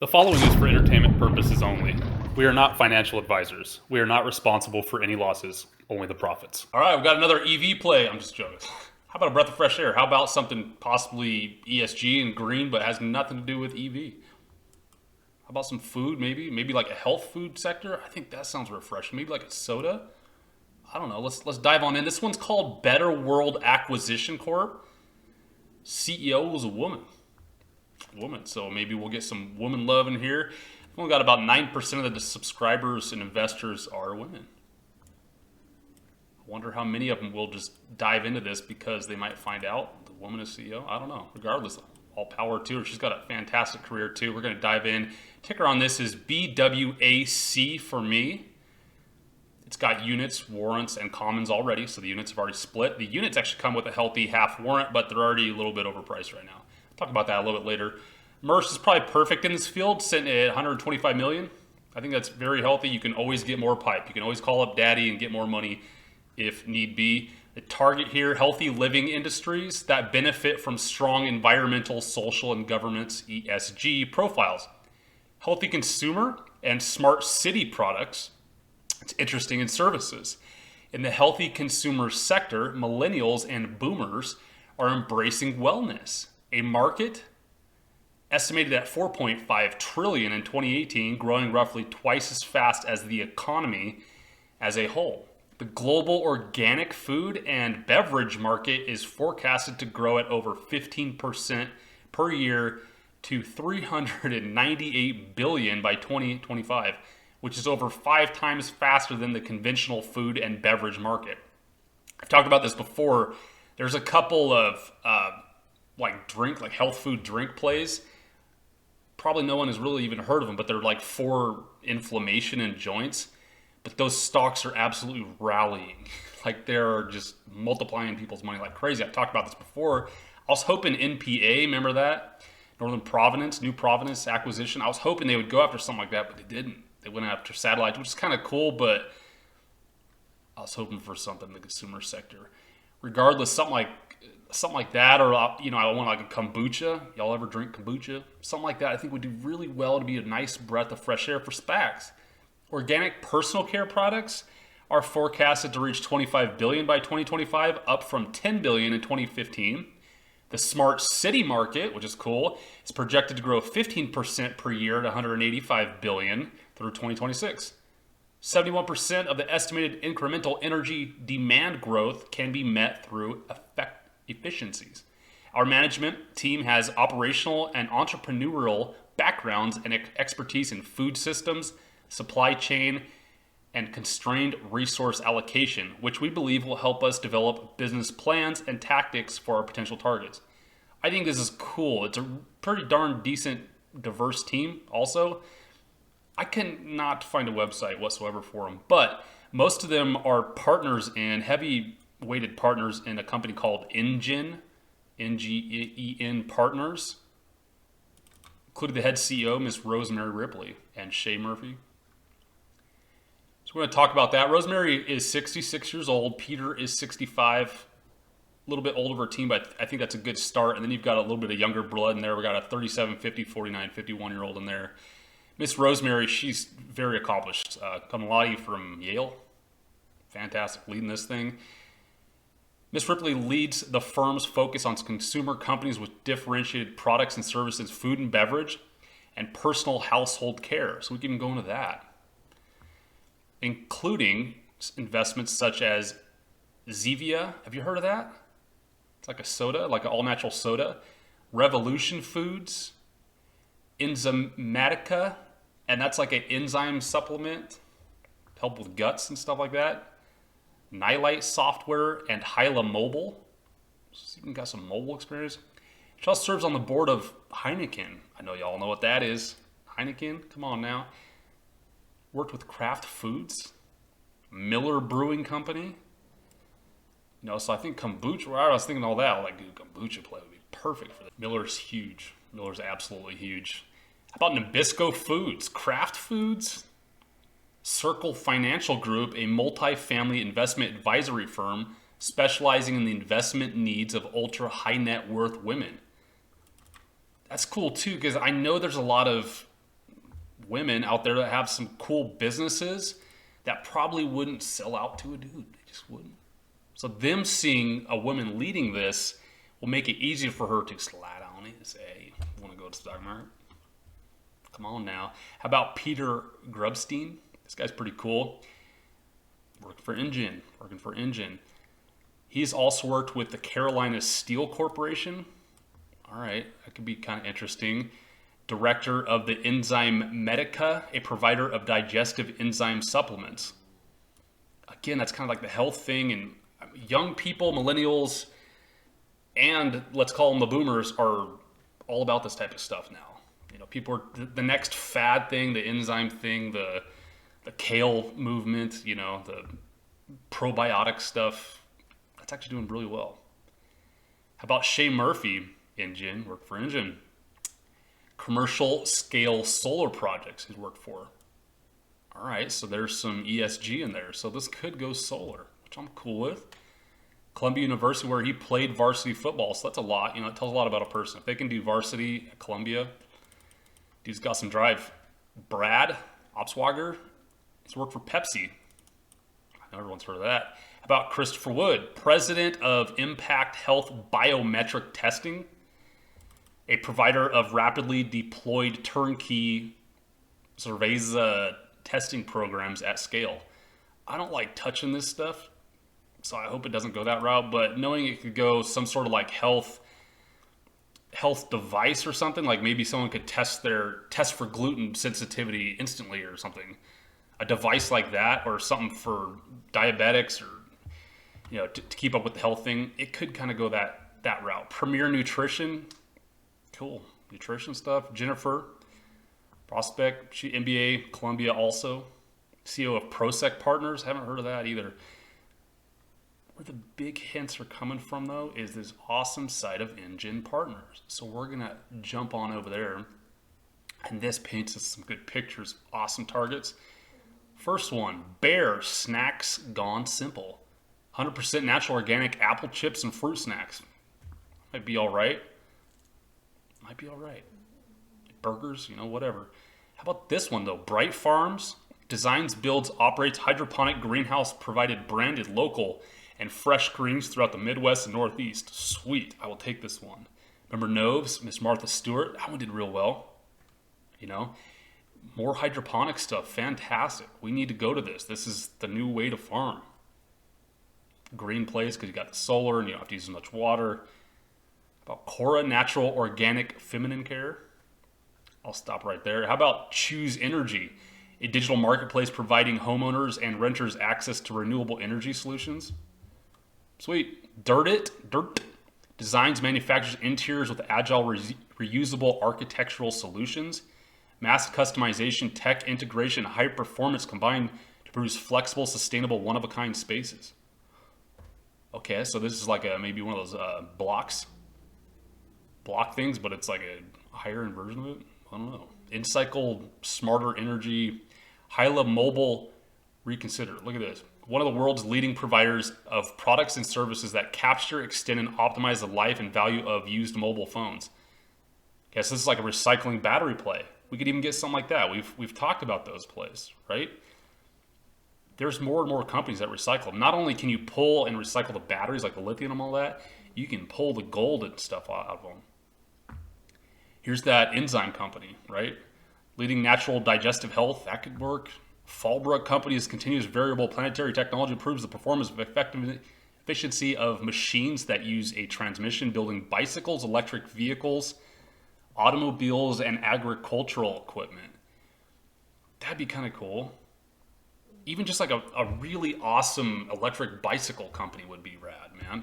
The following is for entertainment purposes only. We are not financial advisors. We are not responsible for any losses, only the profits. All right, we've got another EV play. I'm just joking. How about a breath of fresh air? How about something possibly ESG and green, but has nothing to do with EV? How about some food, maybe? Maybe like a health food sector? I think that sounds refreshing. Maybe like a soda? I don't know. Let's dive on in. This one's called Better World Acquisition Corp. CEO was a woman. So maybe we'll get some woman love in here. We've only got about 9% of the subscribers and investors are women. I wonder how many of them will just dive into this because they might find out the woman is CEO. I don't know. Regardless, all power to her. She's got a fantastic career too. We're going to dive in. Ticker on this is BWAC for me. It's got units, warrants, and commons already, so the units have already split. The units actually come with a healthy half warrant, but they're already a little bit overpriced right now. Talk about that a little bit later. Merce is probably perfect in this field, sitting at 125 million. I think that's very healthy. You can always get more pipe. You can always call up daddy and get more money if need be. The target here, healthy living industries that benefit from strong environmental, social, and governance ESG profiles. Healthy consumer and smart city products. It's interesting in services. In the healthy consumer sector, millennials and boomers are embracing wellness. A market estimated at 4.5 trillion in 2018, growing roughly twice as fast as the economy as a whole. The global organic food and beverage market is forecasted to grow at over 15% per year to 398 billion by 2025, which is over 5 times faster than the conventional food and beverage market. I've talked about this before. There's a couple of like health food drink plays. Probably no one has really even heard of them, but they're like for inflammation in joints. But those stocks are absolutely rallying. Like they're just multiplying people's money like crazy. I've talked about this before. I was hoping NPA, remember that? Northern Providence, New Providence acquisition. I was hoping they would go after something like that, but they didn't. They went after satellites, which is kind of cool, but I was hoping for something in the consumer sector. Regardless, something like that, or I want like a kombucha. Y'all ever drink kombucha? Something like that I think would do really well to be a nice breath of fresh air for SPACs. Organic personal care products are forecasted to reach 25 billion by 2025, up from 10 billion in 2015. The smart city market, which is cool, is projected to grow 15% per year to 185 billion through 2026. 71% of the estimated incremental energy demand growth can be met through efficiencies. Our management team has operational and entrepreneurial backgrounds and expertise in food systems, supply chain, and constrained resource allocation, which we believe will help us develop business plans and tactics for our potential targets. I think this is cool. It's a pretty darn decent, diverse team also. I cannot find a website whatsoever for them, but most of them are partners in, heavy weighted partners in a company called Ngen, N-G-E-N Partners, including the head CEO, Miss Rosemary Ripley, and Shay Murphy. So we're going to talk about that. Rosemary is 66 years old. Peter is 65, a little bit older of her team, but I think that's a good start. And then you've got a little bit of younger blood in there. We got a 37, 50, 49, 51-year-old in there. Miss Rosemary, she's very accomplished. Cum laude from Yale. Fantastic, leading this thing. Miss Ripley leads the firm's focus on consumer companies with differentiated products and services, food and beverage, and personal household care. So we can go into that, including investments such as Zevia. Have you heard of that? It's like a soda, like an all-natural soda. Revolution Foods, Enzymatica, and that's like an enzyme supplement to help with guts and stuff like that. Nylite Software and Hyla Mobile. She's even got some mobile experience. She also serves on the board of Heineken. I know y'all know what that is. Heineken, come on now. Worked with Kraft Foods, Miller Brewing Company. So I think kombucha, I was thinking all that, like, dude, kombucha play would be perfect for that. Miller's huge. Miller's absolutely huge. How about Nabisco Foods, Kraft Foods? Circle Financial Group, a multi-family investment advisory firm specializing in the investment needs of ultra high net worth women. That's cool too, because I know there's a lot of women out there that have some cool businesses that probably wouldn't sell out to a dude. They just wouldn't. So them seeing a woman leading this will make it easier for her to slide on it and say, hey, want to go to the stock market? Come on now. How about Peter Grubstein? This guy's pretty cool. Working for Engine. He's also worked with the Carolina Steel Corporation. All right, that could be kind of interesting. Director of the Enzyme Medica, a provider of digestive enzyme supplements. Again, that's kind of like the health thing, and young people, millennials, and let's call them the boomers, are all about this type of stuff now. You know, people are the next fad thing, the enzyme thing, the kale movement, you know, the probiotic stuff. That's actually doing really well. How about Shay Murphy? Engine, worked for Engine. Commercial scale solar projects he's worked for. All right, so there's some ESG in there. So this could go solar, which I'm cool with. Columbia University, where he played varsity football. So that's a lot. You know, it tells a lot about a person. If they can do varsity at Columbia, dude's got some drive. Brad Opswager, he's worked for Pepsi. I know everyone's heard of that. How about Christopher Wood, president of Impact Health Biometric Testing, a provider of rapidly deployed turnkey Cerveza testing programs at scale. I don't like touching this stuff, so I hope it doesn't go that route, but knowing it could go some sort of like health device or something, like maybe someone could test for gluten sensitivity instantly or something. A device like that, or something for diabetics, or you know, to keep up with the health thing, it could kind of go that route. Premier Nutrition, cool. Nutrition stuff. Jennifer, prospect, she MBA, Columbia also. CEO of Prosec Partners, haven't heard of that either. Where the big hints are coming from, though, is this awesome site of Engine Partners. So we're going to jump on over there. And this paints us some good pictures, awesome targets. First one, Bear Snacks Gone Simple. 100% natural organic apple chips and fruit snacks. Might be all right. Burgers, you know, whatever. How about this one, though? Bright Farms designs, builds, operates hydroponic greenhouse provided branded local and fresh greens throughout the Midwest and Northeast. Sweet. I will take this one. Remember Noves, Miss Martha Stewart? That one did real well. You know, more hydroponic stuff. Fantastic. We need to go to this. This is the new way to farm. Green place because you got the solar and you don't have to use as much water. About Cora Natural Organic Feminine Care. I'll stop right there. How about Choose Energy, a digital marketplace providing homeowners and renters access to renewable energy solutions? Sweet. Dirt designs, manufactures interiors with agile, reusable architectural solutions. Mass customization, tech integration, high performance combined to produce flexible, sustainable, one-of-a-kind spaces. Okay, so this is like maybe one of those block things, but it's like a higher end version of it. I don't know. Incycle Smarter Energy, Hyla Mobile Reconsider. Look at this. One of the world's leading providers of products and services that capture, extend, and optimize the life and value of used mobile phones. Okay, so this is like a recycling battery play. We could even get something like that. We've talked about those plays, right? There's more and more companies that recycle. Not only can you pull and recycle the batteries, like the lithium and all that, you can pull the gold and stuff out of them. Here's that enzyme company, right? Leading natural digestive health, that could work. Fallbrook Company's continuous variable planetary technology improves the performance of efficiency of machines that use a transmission, building bicycles, electric vehicles, automobiles, and agricultural equipment. That'd be kind of cool. Even just like a really awesome electric bicycle company would be rad, man.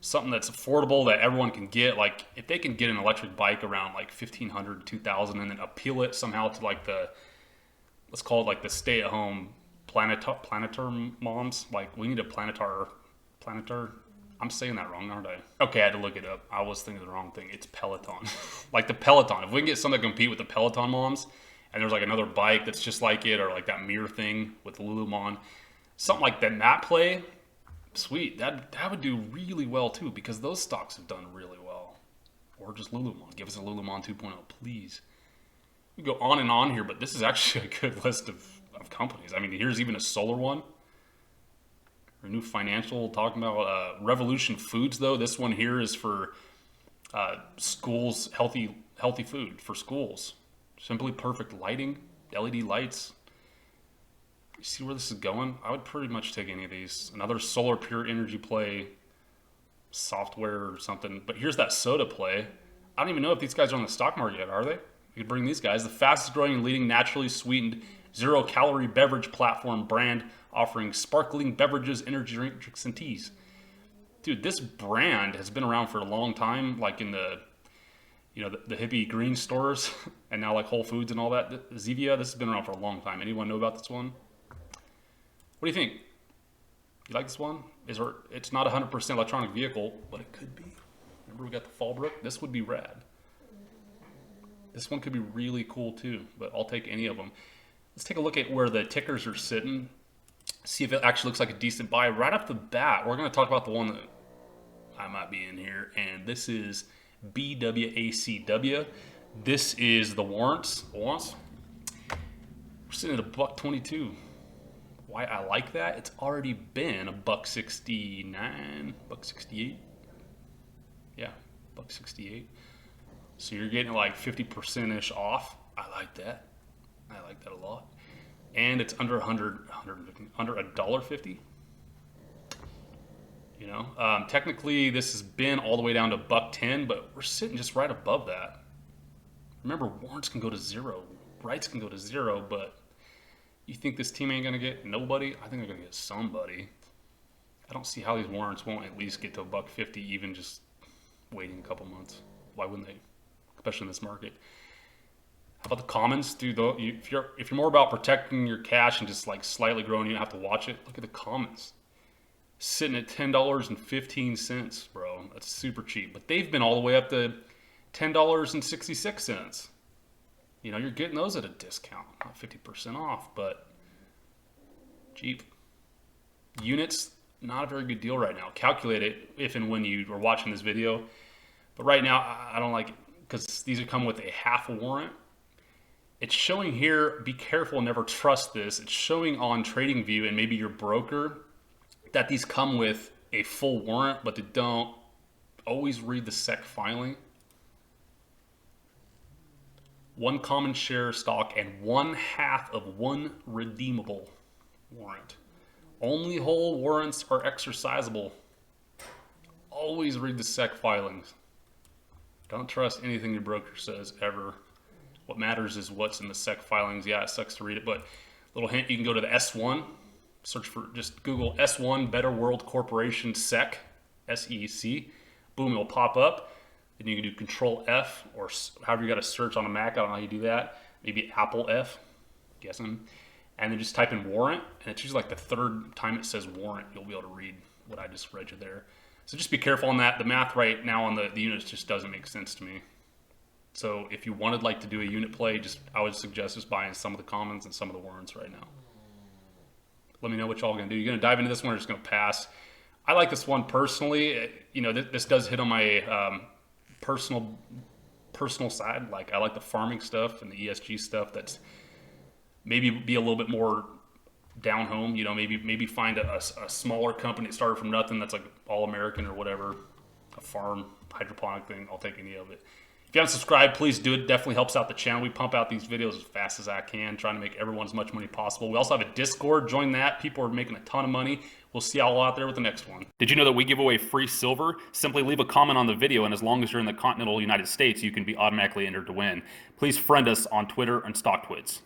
Something that's affordable that everyone can get. Like if they can get an electric bike around like $1,500, $2,000 and then appeal it somehow to like let's call it like the stay-at-home planetar moms. Like we need a planetar. I'm saying that wrong, aren't I? Okay, I had to look it up. I was thinking the wrong thing. It's Peloton. Like the Peloton. If we can get something to compete with the Peloton moms, and there's like another bike that's just like it, or like that mirror thing with Lululemon, something like that play, sweet. That would do really well too, because those stocks have done really well. Or just Lululemon. Give us a Lululemon 2.0, please. We go on and on here, but this is actually a good list of companies. I mean, here's even a solar one. Renew Financial, talking about Revolution Foods, though. This one here is for schools, healthy food for schools. Simply Perfect lighting, LED lights. You see where this is going? I would pretty much take any of these. Another solar pure energy play, software or something. But here's that soda play. I don't even know if these guys are on the stock market yet, are they? We could bring these guys. The fastest growing and leading naturally sweetened 0-calorie beverage platform brand offering sparkling beverages, energy drinks, and teas. Dude, this brand has been around for a long time, like in the hippie green stores and now like Whole Foods and all that. Zevia, this has been around for a long time. Anyone know about this one? What do you think? You like this one? It's not 100% electronic vehicle, but it could be. Remember we got the Fallbrook? This would be rad. This one could be really cool too, but I'll take any of them. Let's take a look at where the tickers are sitting. See if it actually looks like a decent buy. Right off the bat, we're going to talk about the one that I might be in here, and this is BWACW. This is the warrants. We're sitting at $1.22. Why I like that? It's already been $1.69, $1.68. Yeah, $1.68. So you're getting like 50%ish off. I like that. I like that a lot. And it's under under $1.50. You know, technically this has been all the way down to $1.10, but we're sitting just right above that. Remember, warrants can go to zero, rights can go to zero, but you think this team ain't gonna get nobody? I think they're gonna get somebody. I don't see how these warrants won't at least get to $1.50, even just waiting a couple months. Why wouldn't they? Especially in this market. How about the commons, dude? Though, if you're more about protecting your cash and just like slightly growing, you don't have to watch it. Look at the commons, sitting at $10.15, bro. That's super cheap. But they've been all the way up to $10.66. You know, you're getting those at a discount, not 50% off, but cheap. Units, not a very good deal right now. Calculate it if and when you are watching this video. But right now, I don't like it because these are come with a half a warrant. It's showing here, be careful, never trust this. It's showing on TradingView and maybe your broker that these come with a full warrant, but they don't. Always read the SEC filing. One common share stock and 1/2 of one redeemable warrant. Only whole warrants are exercisable. Always read the SEC filings. Don't trust anything your broker says ever. What matters is what's in the SEC filings. Yeah, it sucks to read it, but little hint, you can go to the S1, search for, just Google S1 Better World Corporation SEC, SEC. Boom, it'll pop up. Then you can do Control F, or however you got to search on a Mac. I don't know how you do that. Maybe Apple F, guessing. And then just type in warrant, and it's usually like the third time it says warrant, you'll be able to read what I just read you there. So just be careful on that. The math right now on the units just doesn't make sense to me. So if you wanted like to do a unit play, I would suggest just buying some of the commons and some of the warrants right now. Let me know what y'all gonna do. You're gonna dive into this one or just gonna pass? I like this one personally. You know, this does hit on my personal side. Like I like the farming stuff and the ESG stuff. That's maybe be a little bit more down home. You know, maybe find a smaller company that started from nothing that's like all American or whatever, a farm hydroponic thing. I'll take any of it. If you haven't subscribed, please do it. Definitely helps out the channel. We pump out these videos as fast as I can, trying to make everyone as much money possible. We also have a Discord. Join that. People are making a ton of money. We'll see y'all out there with the next one. Did you know that we give away free silver? Simply leave a comment on the video, and as long as you're in the continental United States, you can be automatically entered to win. Please friend us on Twitter and StockTwits.